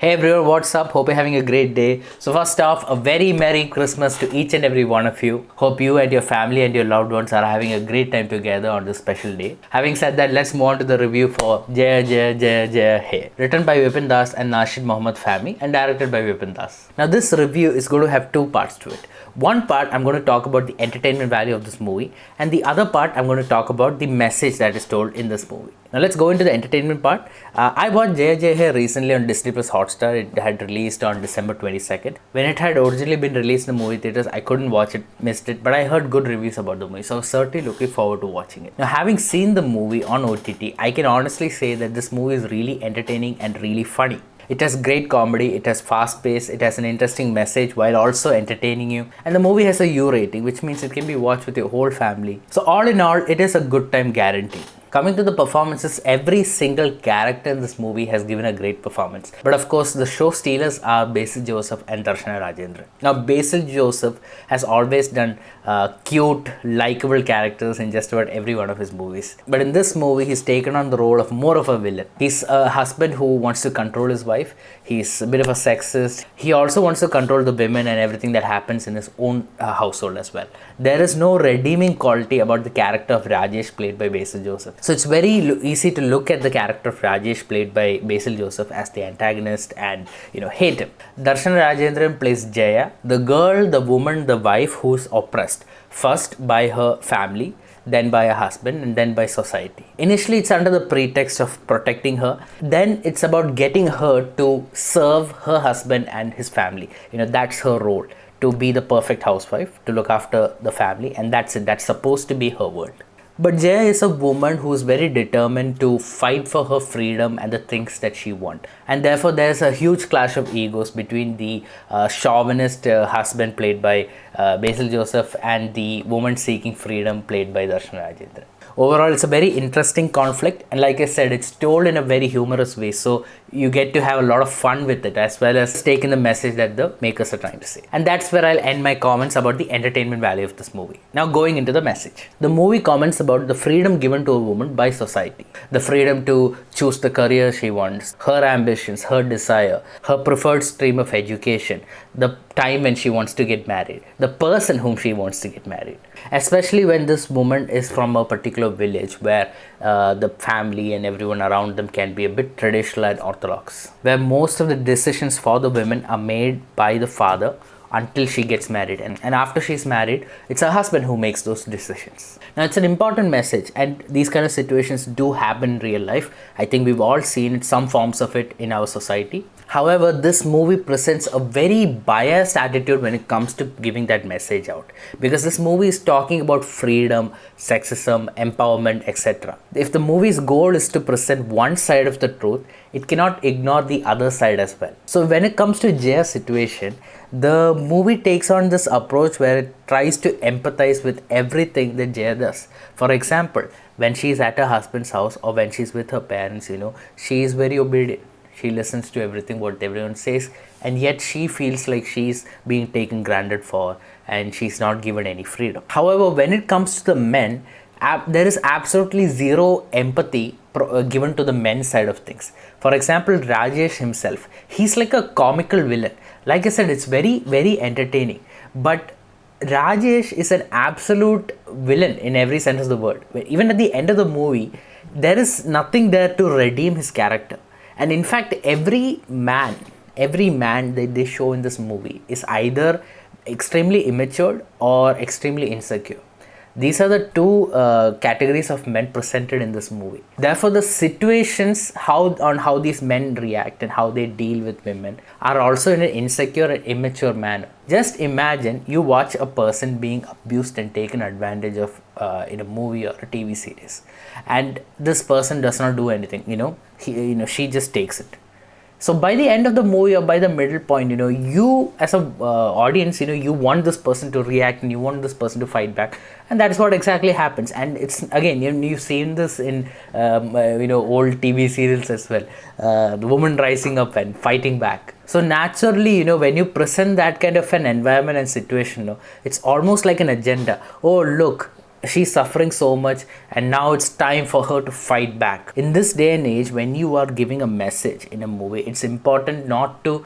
Hey everyone, what's up? Hope you're having a great day. So first off, a very Merry Christmas to each and every one of you. Hope you and your family and your loved ones are having a great time together on this special day. Having said that, let's move on to the review for Jaya Jaya Jaya Jaya Hey, written by Vipin Das and Nashid Mohammad Fahmy and directed by Vipin Das. Now this review is going to have two parts to it. One part I'm going to talk about the entertainment value of this movie, and the other part I'm going to talk about the message that is told in this movie. Now let's go into the entertainment part. I watched Jaya Jaya Hai recently on Disney Plus Hotstar. It had released on December 22nd. When it had originally been released in the movie theaters, I couldn't watch it, missed it, but I heard good reviews about the movie, so I was certainly looking forward to watching it. Now having seen the movie on OTT, I can honestly say that this movie is really entertaining and really funny. It has great comedy, it has fast pace, it has an interesting message while also entertaining you, and the movie has a U rating, which means it can be watched with your whole family. So all in all, it is a good time guarantee. Coming to the performances, every single character in this movie has given a great performance. But of course, the show stealers are Basil Joseph and Darshana Rajendran. Now, Basil Joseph has always done cute, likable characters in just about every one of his movies. But in this movie, he's taken on the role of more of a villain. He's a husband who wants to control his wife. He's a bit of a sexist. He also wants to control the women and everything that happens in his own household as well. There is no redeeming quality about the character of Rajesh played by Basil Joseph. So it's very easy to look at the character of Rajesh played by Basil Joseph as the antagonist and hate him. Darshana Rajendran plays Jaya, the girl, the woman, the wife who's oppressed, first by her family, then by her husband, and then by society. Initially it's under the pretext of protecting her, then it's about getting her to serve her husband and his family. That's her role, to be the perfect housewife, to look after the family, and that's it. That's supposed to be her world. But Jaya is a woman who is very determined to fight for her freedom and the things that she wants. And therefore, there's a huge clash of egos between the chauvinist husband played by Basil Joseph and the woman seeking freedom played by Darshana Rajendran. Overall, it's a very interesting conflict, and like I said, it's told in a very humorous way, so you get to have a lot of fun with it as well as take in the message that the makers are trying to say. And that's where I'll end my comments about the entertainment value of this movie. Now going into the message. The movie comments about the freedom given to a woman by society. The freedom to choose the career she wants, her ambitions, her desire, her preferred stream of education, the time when she wants to get married, the person whom she wants to get married. Especially when this woman is from a particular village where the family and everyone around them can be a bit traditional and orthodox, where most of the decisions for the women are made by the father until she gets married, and after she's married, it's her husband who makes those decisions. Now it's an important message, and these kind of situations do happen in real life. I think we've all seen some forms of it in our society. However, this movie presents a very biased attitude when it comes to giving that message out, because this movie is talking about freedom, sexism, empowerment, etc. If the movie's goal is to present one side of the truth, it cannot ignore the other side as well. So when it comes to Jaya's situation, the movie takes on this approach where it tries to empathize with everything that Jaya does. For example, when she's at her husband's house or when she's with her parents, she is very obedient. She listens to everything what everyone says, and yet she feels like she's being taken granted for and she's not given any freedom. However, when it comes to the men, there is absolutely zero empathy given to the men's side of things. For example, Rajesh himself, he's like a comical villain. Like I said, it's very, very entertaining. But Rajesh is an absolute villain in every sense of the word. Even at the end of the movie, there is nothing there to redeem his character. And in fact, every man that they show in this movie is either extremely immature or extremely insecure. These are the two categories of men presented in this movie. Therefore, the situations how these men react and how they deal with women are also in an insecure and immature manner. Just imagine you watch a person being abused and taken advantage of in a movie or a TV series, and this person does not do anything. She just takes it. So by the end of the movie or by the middle point, you as a audience, you want this person to react and you want this person to fight back, and that's what exactly happens. And it's again, you've seen this in old TV serials as well, the woman rising up and fighting back. So naturally, when you present that kind of an environment and situation, it's almost like an agenda. Oh look, she's suffering so much, and now it's time for her to fight back. In this day and age, when you are giving a message in a movie, it's important not to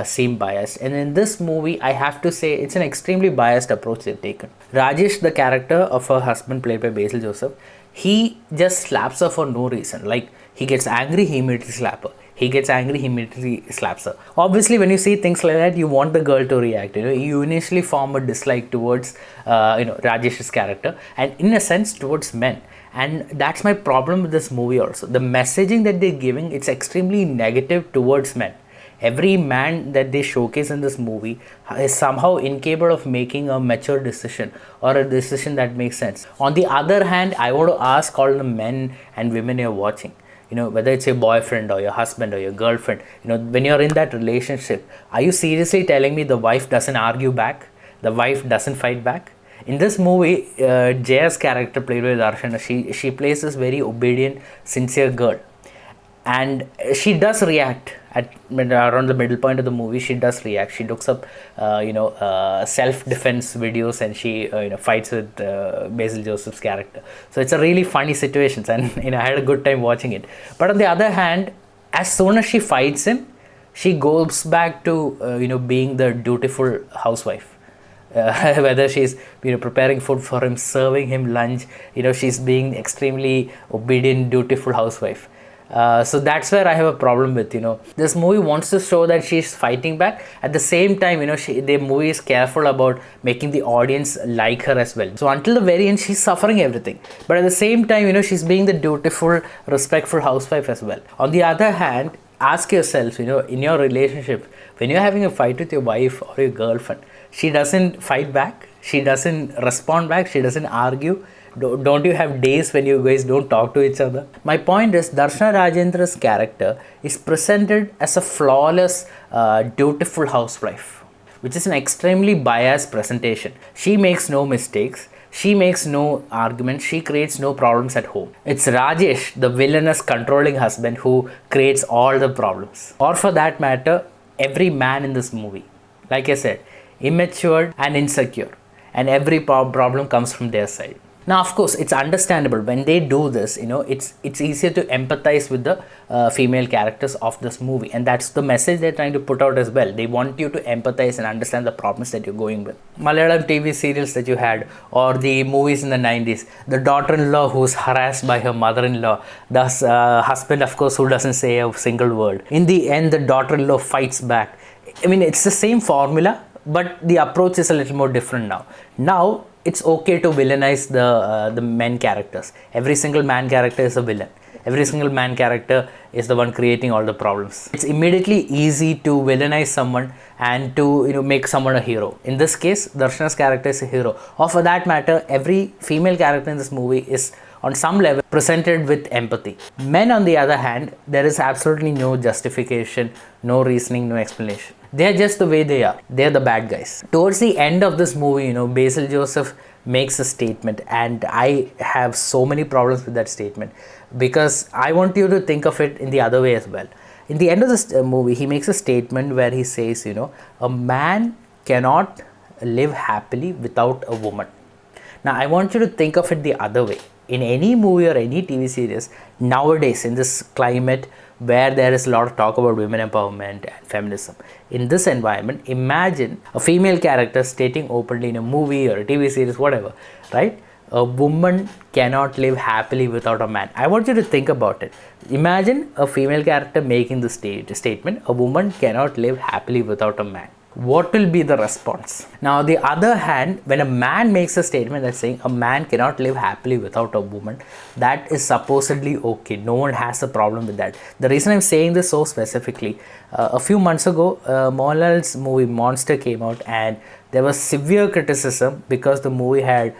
seem biased. And in this movie, I have to say it's an extremely biased approach they've taken. Rajesh, the character of her husband played by Basil Joseph, he just slaps her for no reason. Like, he gets angry, he immediately slaps her. He gets angry, he immediately slaps her. Obviously, when you see things like that, you want the girl to react. You initially form a dislike towards Rajesh's character, and in a sense towards men. And that's my problem with this movie also. The messaging that they're giving, it's extremely negative towards men. Every man that they showcase in this movie is somehow incapable of making a mature decision or a decision that makes sense. On the other hand, I want to ask all the men and women you're watching, whether it's your boyfriend or your husband or your girlfriend, when you're in that relationship, are you seriously telling me the wife doesn't argue back? The wife doesn't fight back? In this movie, Jaya's character played by Darshana, she plays this very obedient, sincere girl. And she does react around the middle point of the movie. She does react. She looks up, self-defense videos, and she, fights with Basil Joseph's character. So it's a really funny situation, and I had a good time watching it. But on the other hand, as soon as she fights him, she goes back to being the dutiful housewife. Whether she's preparing food for him, serving him lunch, she's being extremely obedient, dutiful housewife. So that's where I have a problem with, this movie wants to show that she's fighting back. At the same time, the movie is careful about making the audience like her as well. So until the very end, she's suffering everything. But at the same time, she's being the dutiful, respectful housewife as well. On the other hand, ask yourself, in your relationship, when you're having a fight with your wife or your girlfriend, she doesn't fight back, she doesn't respond back, she doesn't argue. Don't you have days when you guys don't talk to each other? My point is, Darshana Rajendra's character is presented as a flawless, dutiful housewife, which is an extremely biased presentation. She makes no mistakes. She makes no arguments. She creates no problems at home. It's Rajesh, the villainous, controlling husband, who creates all the problems. Or for that matter, every man in this movie. Like I said, immature and insecure. And every problem comes from their side. Now, of course, it's understandable when they do this, it's easier to empathize with the female characters of this movie. And that's the message they're trying to put out as well. They want you to empathize and understand the problems that you're going with. Malayalam TV serials that you had, or the movies in the 90s, the daughter-in-law who's harassed by her mother-in-law, the husband, of course, who doesn't say a single word. In the end, the daughter-in-law fights back. I mean, it's the same formula, but the approach is a little more different now. Now, it's okay to villainize the men characters. Every single man character is a villain. Every single man character is the one creating all the problems. It's immediately easy to villainize someone and to make someone a hero. In this case, Darshana's character is a hero. Or for that matter, every female character in this movie is on some level presented with empathy. Men, on the other hand, there is absolutely no justification, no reasoning, no explanation. They are just the way they are. They are the bad guys. Towards the end of this movie, Basil Joseph makes a statement, and I have so many problems with that statement, because I want you to think of it in the other way as well. In the end of this movie, he makes a statement where he says, a man cannot live happily without a woman. Now, I want you to think of it the other way. In any movie or any TV series, nowadays, in this climate where there is a lot of talk about women empowerment and feminism, in this environment, imagine a female character stating openly in a movie or a TV series, whatever, right? A woman cannot live happily without a man. I want you to think about it. Imagine a female character making the statement, a woman cannot live happily without a man. What will be the response? Now, on the other hand, when a man makes a statement that's saying a man cannot live happily without a woman, that is supposedly okay. No one has a problem with that. The reason I'm saying this so specifically, a few months ago, Mohanlal's movie Monster came out, and there was severe criticism because the movie had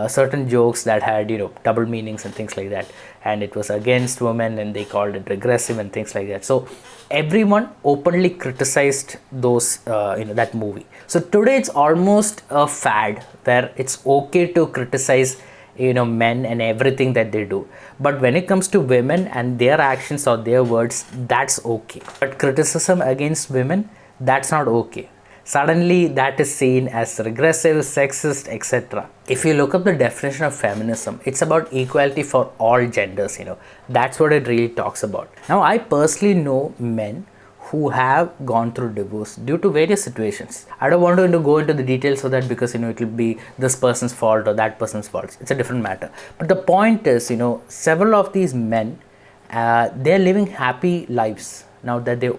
certain jokes that had double meanings and things like that, and it was against women, and they called it regressive and things like that. So everyone openly criticized those that movie. So today it's almost a fad where it's okay to criticize men and everything that they do, but when it comes to women and their actions or their words, that's okay. But criticism against women, that's not okay. suddenly that is seen as regressive, sexist, etc. If you look up the definition of feminism, it's about equality for all genders, That's what it really talks about. Now, I personally know men who have gone through divorce due to various situations. I don't want to go into the details of that because it will be this person's fault or that person's fault. It's a different matter. But the point is, several of these men, they're living happy lives now that they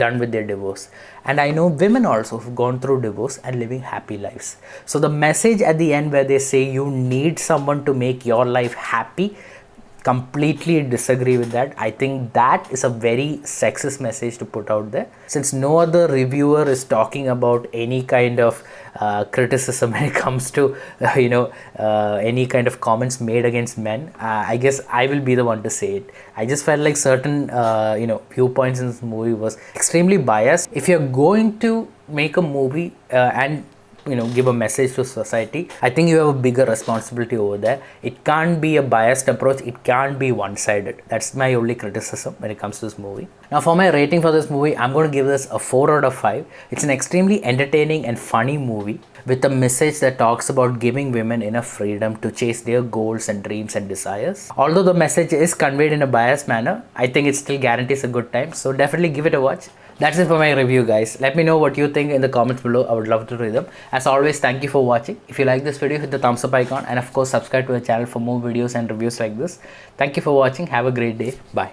done with their divorce. And I know women also who've gone through divorce and living happy lives. So the message at the end where they say you need someone to make your life happy, completely disagree with that. I think that is a very sexist message to put out there, since no other reviewer is talking about any kind of criticism when it comes to any kind of comments made against men. I guess I will be the one to say it. I just felt like certain viewpoints in this movie was extremely biased. If you're going to make a movie and give a message to society, I think you have a bigger responsibility over there. It can't be a biased approach. It can't be one-sided. That's my only criticism when it comes to this movie. Now, for my rating for this movie, I'm going to give this a 4 out of 5. It's an extremely entertaining and funny movie with a message that talks about giving women enough freedom to chase their goals and dreams and desires. Although the message is conveyed in a biased manner, I think it still guarantees a good time. So definitely give it a watch. That's it for my review, guys. Let me know what you think in the comments below. I would love to read them. As always, thank you for watching. If you like this video, hit the thumbs up icon and of course subscribe to the channel for more videos and reviews like this. Thank you for watching. Have a great day. Bye.